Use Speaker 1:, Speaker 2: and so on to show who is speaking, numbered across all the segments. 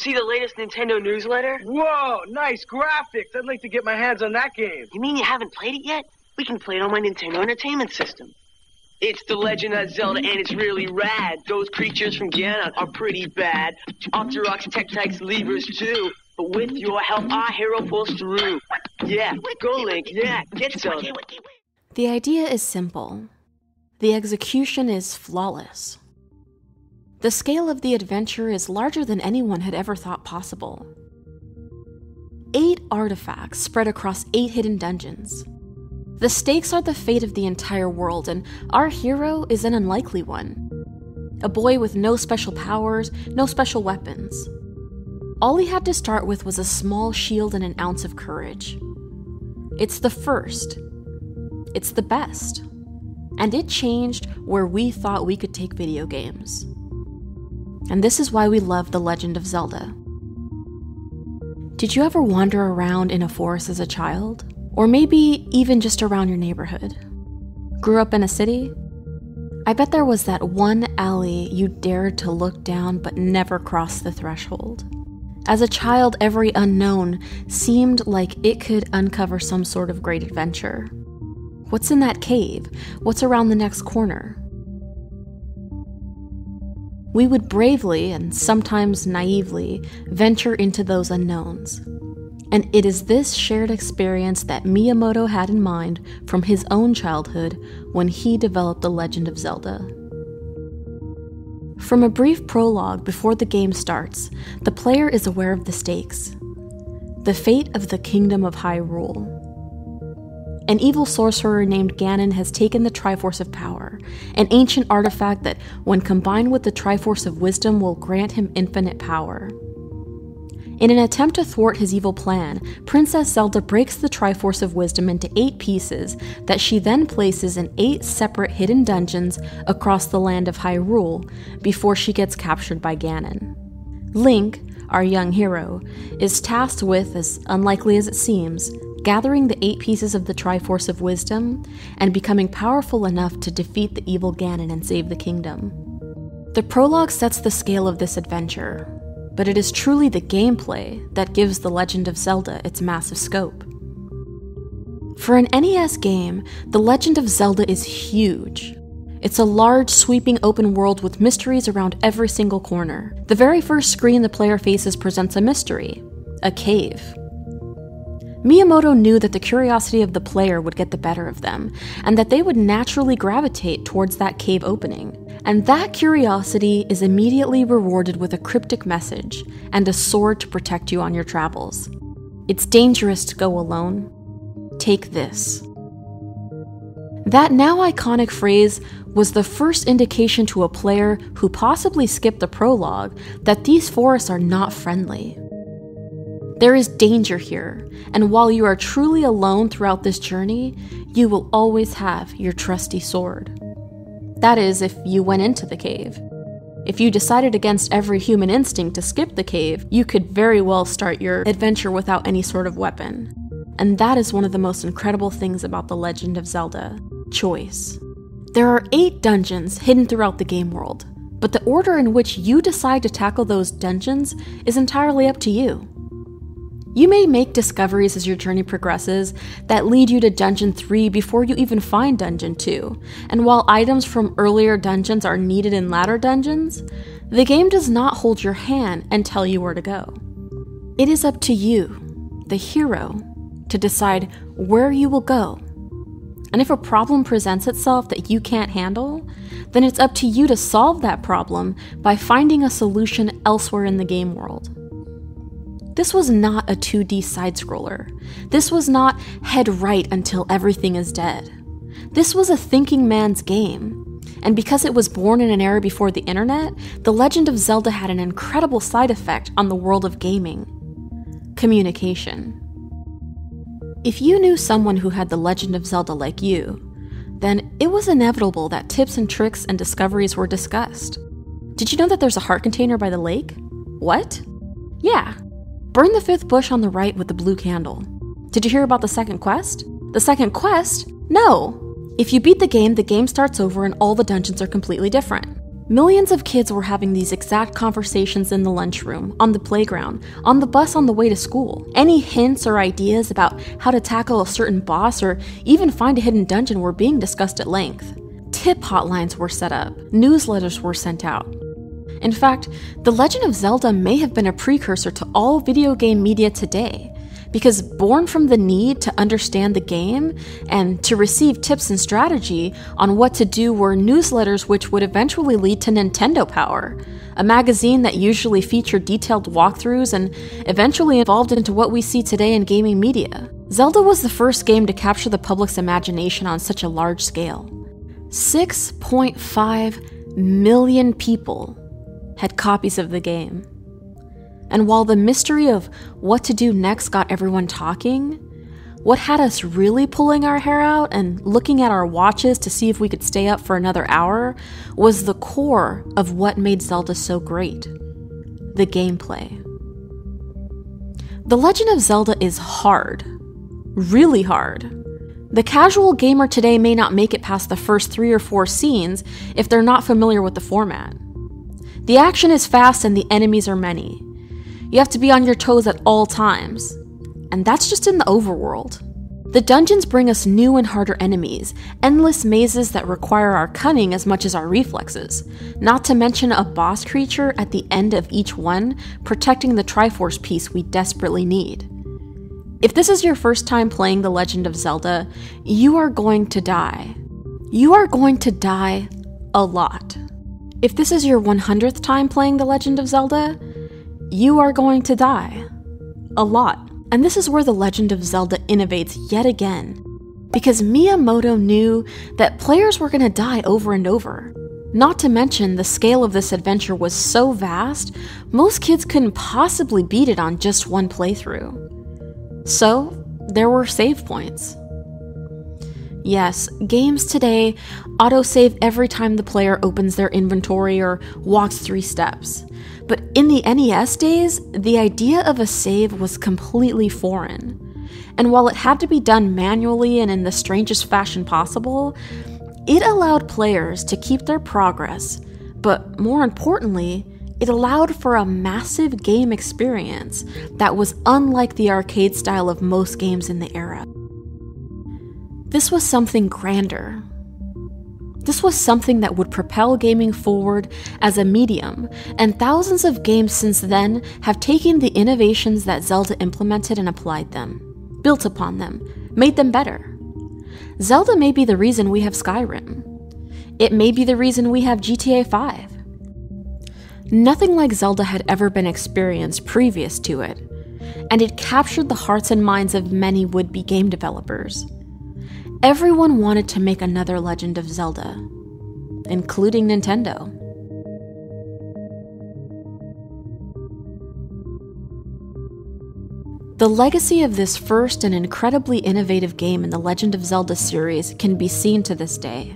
Speaker 1: see the latest Nintendo newsletter?
Speaker 2: Whoa, nice graphics. I'd like to get my hands on that game.
Speaker 1: You mean you haven't played it yet? We can play it on my Nintendo Entertainment System. It's The Legend of Zelda, and it's really rad. Those creatures from Ganon are pretty bad. Octoroks, Tektites, Levers, too. But with your help, our hero pulls through. Yeah, go Link, yeah, get Zelda.
Speaker 3: The idea is simple. The execution is flawless. The scale of the adventure is larger than anyone had ever thought possible. 8 artifacts spread across 8 hidden dungeons. The stakes are the fate of the entire world, and our hero is an unlikely one. A boy with no special powers, no special weapons. All he had to start with was a small shield and an ounce of courage. It's the first. It's the best. And it changed where we thought we could take video games. And this is why we love The Legend of Zelda. Did you ever wander around in a forest as a child? Or maybe even just around your neighborhood? Grew up in a city? I bet there was that one alley you dared to look down but never crossed the threshold. As a child, every unknown seemed like it could uncover some sort of great adventure. What's in that cave? What's around the next corner? We would bravely, and sometimes naively, venture into those unknowns. And it is this shared experience that Miyamoto had in mind from his own childhood when he developed The Legend of Zelda. From a brief prologue before the game starts, the player is aware of the stakes. The fate of the Kingdom of Hyrule. An evil sorcerer named Ganon has taken the Triforce of Power, an ancient artifact that, when combined with the Triforce of Wisdom, will grant him infinite power. In an attempt to thwart his evil plan, Princess Zelda breaks the Triforce of Wisdom into 8 pieces that she then places in 8 separate hidden dungeons across the land of Hyrule before she gets captured by Ganon. Link, our young hero, is tasked with, as unlikely as it seems, gathering the 8 pieces of the Triforce of Wisdom and becoming powerful enough to defeat the evil Ganon and save the kingdom. The prologue sets the scale of this adventure, but it is truly the gameplay that gives The Legend of Zelda its massive scope. For an NES game, The Legend of Zelda is huge. It's a large, sweeping open world with mysteries around every single corner. The very first screen the player faces presents a mystery: a cave. Miyamoto knew that the curiosity of the player would get the better of them, and that they would naturally gravitate towards that cave opening. And that curiosity is immediately rewarded with a cryptic message and a sword to protect you on your travels. It's dangerous to go alone. Take this. That now iconic phrase was the first indication to a player who possibly skipped the prologue that these forests are not friendly. There is danger here, and while you are truly alone throughout this journey, you will always have your trusty sword. That is, if you went into the cave. If you decided against every human instinct to skip the cave, you could very well start your adventure without any sort of weapon. And that is one of the most incredible things about The Legend of Zelda: choice. There are 8 dungeons hidden throughout the game world, but the order in which you decide to tackle those dungeons is entirely up to you. You may make discoveries as your journey progresses that lead you to Dungeon 3 before you even find Dungeon 2, and while items from earlier dungeons are needed in latter dungeons, the game does not hold your hand and tell you where to go. It is up to you, the hero, to decide where you will go. And if a problem presents itself that you can't handle, then it's up to you to solve that problem by finding a solution elsewhere in the game world. This was not a 2D side-scroller. This was not head right until everything is dead. This was a thinking man's game. And because it was born in an era before the internet, The Legend of Zelda had an incredible side effect on the world of gaming: communication. If you knew someone who had The Legend of Zelda like you, then it was inevitable that tips and tricks and discoveries were discussed. Did you know that there's a heart container by the lake? What? Yeah. Burn the 5th bush on the right with the blue candle. Did you hear about the second quest? The second quest? No! If you beat the game starts over and all the dungeons are completely different. Millions of kids were having these exact conversations in the lunchroom, on the playground, on the bus on the way to school. Any hints or ideas about how to tackle a certain boss or even find a hidden dungeon were being discussed at length. Tip hotlines were set up, newsletters were sent out. In fact, The Legend of Zelda may have been a precursor to all video game media today, because born from the need to understand the game and to receive tips and strategy on what to do were newsletters which would eventually lead to Nintendo Power, a magazine that usually featured detailed walkthroughs and eventually evolved into what we see today in gaming media. Zelda was the first game to capture the public's imagination on such a large scale. 6.5 million people had copies of the game. And while the mystery of what to do next got everyone talking, what had us really pulling our hair out and looking at our watches to see if we could stay up for another hour was the core of what made Zelda so great: the gameplay. The Legend of Zelda is hard. Really hard. The casual gamer today may not make it past the first 3 or 4 scenes if they're not familiar with the format. The action is fast and the enemies are many. You have to be on your toes at all times, and that's just in the overworld. The dungeons bring us new and harder enemies, endless mazes that require our cunning as much as our reflexes, not to mention a boss creature at the end of each one protecting the Triforce piece we desperately need. If this is your first time playing The Legend of Zelda, you are going to die. You are going to die a lot. If this is your 100th time playing The Legend of Zelda, you are going to die a lot. And this is where The Legend of Zelda innovates yet again, because Miyamoto knew that players were going to die over and over. Not to mention, the scale of this adventure was so vast, most kids couldn't possibly beat it on just one playthrough. So, there were save points. Yes, games today autosave every time the player opens their inventory or walks 3 steps. But in the NES days, the idea of a save was completely foreign. And while it had to be done manually and in the strangest fashion possible, it allowed players to keep their progress, but more importantly, it allowed for a massive game experience that was unlike the arcade style of most games in the era. This was something grander. This was something that would propel gaming forward as a medium, and thousands of games since then have taken the innovations that Zelda implemented and applied them, built upon them, made them better. Zelda may be the reason we have Skyrim. It may be the reason we have GTA 5. Nothing like Zelda had ever been experienced previous to it, and it captured the hearts and minds of many would-be game developers. Everyone wanted to make another Legend of Zelda, including Nintendo. The legacy of this first and incredibly innovative game in the Legend of Zelda series can be seen to this day.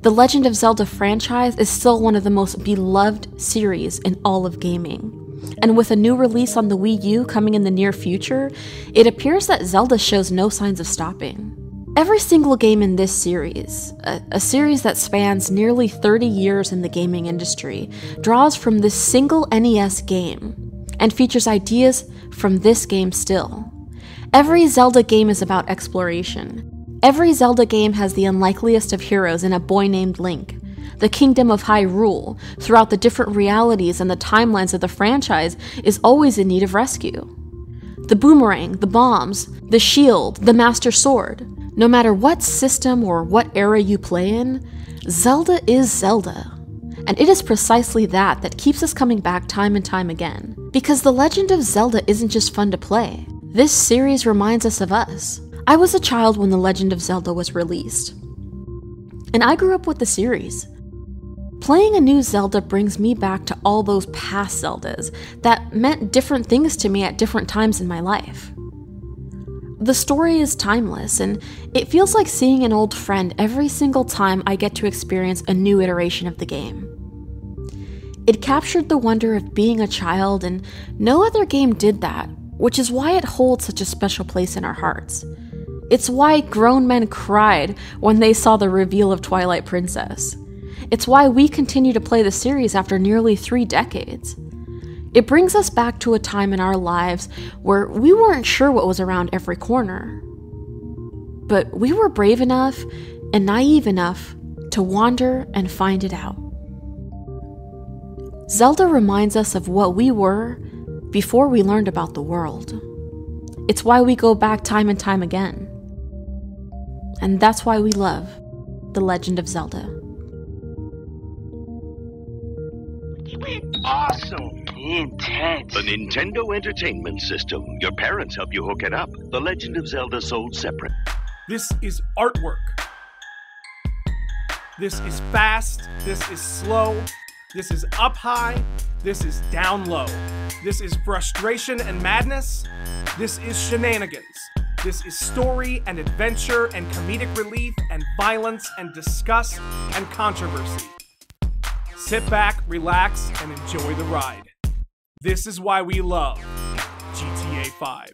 Speaker 3: The Legend of Zelda franchise is still one of the most beloved series in all of gaming. And with a new release on the Wii U coming in the near future, it appears that Zelda shows no signs of stopping. Every single game in this series, a series that spans nearly 30 years in the gaming industry, draws from this single NES game and features ideas from this game still. Every Zelda game is about exploration. Every Zelda game has the unlikeliest of heroes in a boy named Link. The Kingdom of Hyrule, throughout the different realities and the timelines of the franchise, is always in need of rescue. The boomerang, the bombs, the shield, the Master Sword. No matter what system or what era you play in, Zelda is Zelda. And it is precisely that keeps us coming back time and time again. Because The Legend of Zelda isn't just fun to play. This series reminds us of us. I was a child when The Legend of Zelda was released, and I grew up with the series. Playing a new Zelda brings me back to all those past Zeldas that meant different things to me at different times in my life. The story is timeless, and it feels like seeing an old friend every single time I get to experience a new iteration of the game. It captured the wonder of being a child, and no other game did that, which is why it holds such a special place in our hearts. It's why grown men cried when they saw the reveal of Twilight Princess. It's why we continue to play the series after nearly 3 decades. It brings us back to a time in our lives where we weren't sure what was around every corner. But we were brave enough and naive enough to wander and find it out. Zelda reminds us of what we were before we learned about the world. It's why we go back time and time again. And that's why we love The Legend of Zelda.
Speaker 1: Awesome. Intense.
Speaker 4: The Nintendo Entertainment System. Your parents help you hook it up. The Legend of Zelda sold separate.
Speaker 5: This is artwork. This is fast. This is slow. This is up high. This is down low. This is frustration and madness. This is shenanigans. This is story and adventure and comedic relief and violence and disgust and controversy. Sit back, relax, and enjoy the ride. This is why we love GTA 5.